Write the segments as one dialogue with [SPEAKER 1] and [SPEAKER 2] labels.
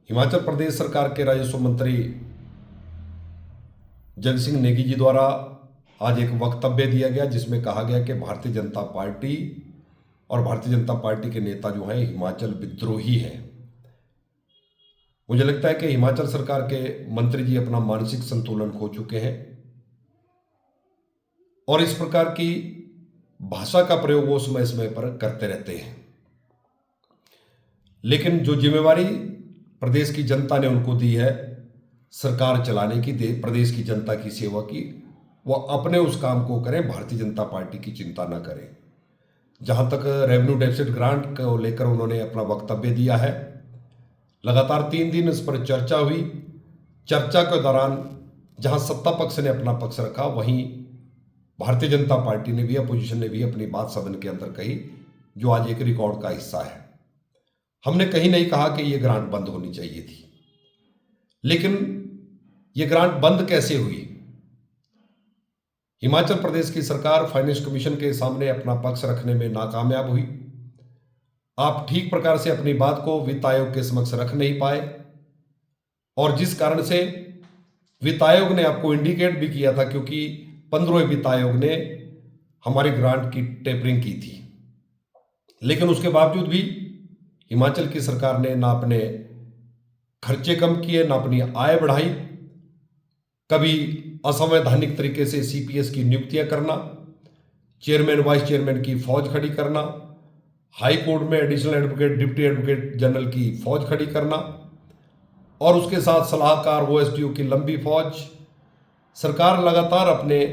[SPEAKER 1] हिमाचल प्रदेश सरकार के राजस्व मंत्री जग सिंह नेगी जी द्वारा आज एक वक्तव्य दिया गया जिसमें कहा गया कि भारतीय जनता पार्टी और भारतीय जनता पार्टी के नेता जो हैं हिमाचल विद्रोही हैं। मुझे लगता है कि हिमाचल सरकार के मंत्री जी अपना मानसिक संतुलन खो चुके हैं और इस प्रकार की भाषा का प्रयोग वो समय समय पर करते रहते हैं। लेकिन जो जिम्मेवारी प्रदेश की जनता ने उनको दी है सरकार चलाने की, प्रदेश की जनता की सेवा की, वह अपने उस काम को करें, भारतीय जनता पार्टी की चिंता न करें। जहां तक रेवेन्यू डेफिसिट ग्रांट को लेकर उन्होंने अपना वक्तव्य दिया है, लगातार 3 दिन इस पर चर्चा हुई। चर्चा के दौरान जहां सत्ता पक्ष ने अपना पक्ष रखा, वहीं भारतीय जनता पार्टी ने भी, अपोजिशन ने भी अपनी बात सदन के अंदर कही, जो आज एक रिकॉर्ड का हिस्सा है। हमने कहीं नहीं कहा कि यह ग्रांट बंद होनी चाहिए थी, लेकिन यह ग्रांट बंद कैसे हुई? हिमाचल प्रदेश की सरकार फाइनेंस कमीशन के सामने अपना पक्ष रखने में नाकामयाब हुई। आप ठीक प्रकार से अपनी बात को वित्त आयोग के समक्ष रख नहीं पाए और जिस कारण से वित्त आयोग ने आपको इंडिकेट भी किया था, क्योंकि 15वें वित्त आयोग ने हमारी ग्रांट की टेपरिंग की थी, लेकिन उसके बावजूद भी हिमाचल की सरकार ने ना अपने खर्चे कम किए, ना अपनी आय बढ़ाई। कभी असंवैधानिक तरीके से सीपीएस की नियुक्तियां करना, चेयरमैन वाइस चेयरमैन की फौज खड़ी करना, हाई कोर्ट में additional advocate deputy advocate general की फौज खड़ी करना और उसके साथ सलाहकार ओएसडीओ की लंबी फौज। सरकार लगातार अपने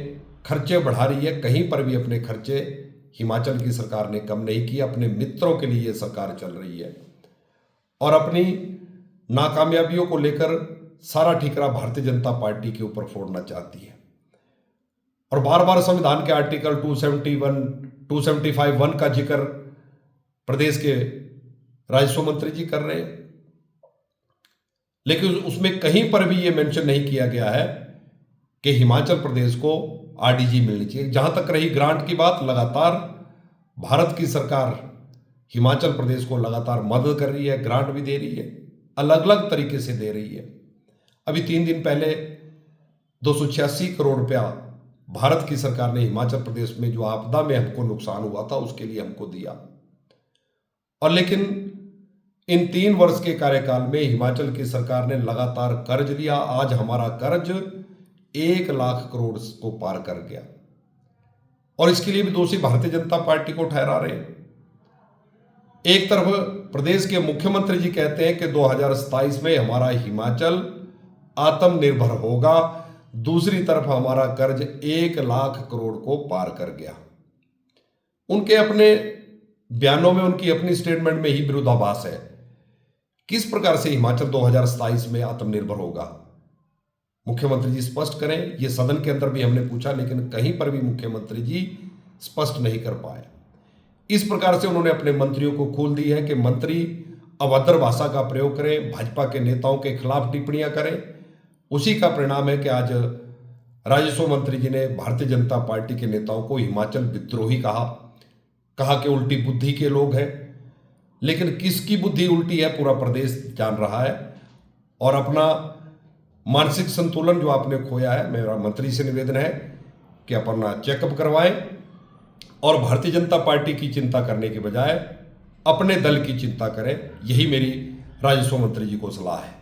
[SPEAKER 1] खर्चे बढ़ा रही है, कहीं पर भी अपने खर्चे हिमाचल की सरकार ने कम नहीं किए। अपने मित्रों के लिए सरकार चल रही है और अपनी नाकामयाबियों को लेकर सारा ठिकरा भारतीय जनता पार्टी के ऊपर फोड़ना चाहती है और बार बार संविधान के आर्टिकल 275(1) का जिक्र प्रदेश के राजस्व मंत्री जी कर रहे हैं, लेकिन उसमें कहीं पर भी यह मेंशन नहीं किया गया है कि हिमाचल प्रदेश को आरडीजी मिलनी चाहिए। जहां तक रही ग्रांट की बात, लगातार भारत की सरकार हिमाचल प्रदेश को लगातार मदद कर रही है, ग्रांट भी दे रही है, अलग अलग तरीके से दे रही है। अभी 3 दिन पहले 286 करोड़ रुपया भारत की सरकार ने हिमाचल प्रदेश में जो आपदा में हमको नुकसान हुआ था उसके लिए हमको दिया। और लेकिन इन 3 वर्ष के कार्यकाल में हिमाचल की सरकार ने लगातार कर्ज लिया। आज हमारा कर्ज 1 लाख करोड़ को पार कर गया और इसके लिए भी दोषी भारतीय जनता पार्टी को ठहरा रहे हैं। एक तरफ प्रदेश के मुख्यमंत्री जी कहते हैं कि 2027 में हमारा हिमाचल आत्मनिर्भर होगा, दूसरी तरफ हमारा कर्ज 1 लाख करोड़ को पार कर गया। उनके अपने बयानों में, उनकी अपनी स्टेटमेंट में ही विरोधाभास है। किस प्रकार से हिमाचल 2027 में आत्मनिर्भर होगा? मुख्यमंत्री जी स्पष्ट करें। ये सदन के अंदर भी हमने पूछा, लेकिन कहीं पर भी मुख्यमंत्री जी स्पष्ट नहीं कर पाए। इस प्रकार से उन्होंने अपने मंत्रियों को खोल दी है कि मंत्री अभद्र भाषा का प्रयोग करें, भाजपा के नेताओं के खिलाफ टिप्पणियां करें। उसी का परिणाम है कि आज राजस्व मंत्री जी ने भारतीय जनता पार्टी के नेताओं को हिमाचल विद्रोही कहा कि उल्टी बुद्धि के लोग हैं। लेकिन किसकी बुद्धि उल्टी है पूरा प्रदेश जान रहा है और अपना मानसिक संतुलन जो आपने खोया है, मेरा मंत्री से निवेदन है कि अपना चेकअप करवाएं और भारतीय जनता पार्टी की चिंता करने के बजाय अपने दल की चिंता करें। यही मेरी राजस्व मंत्री जी को सलाह है।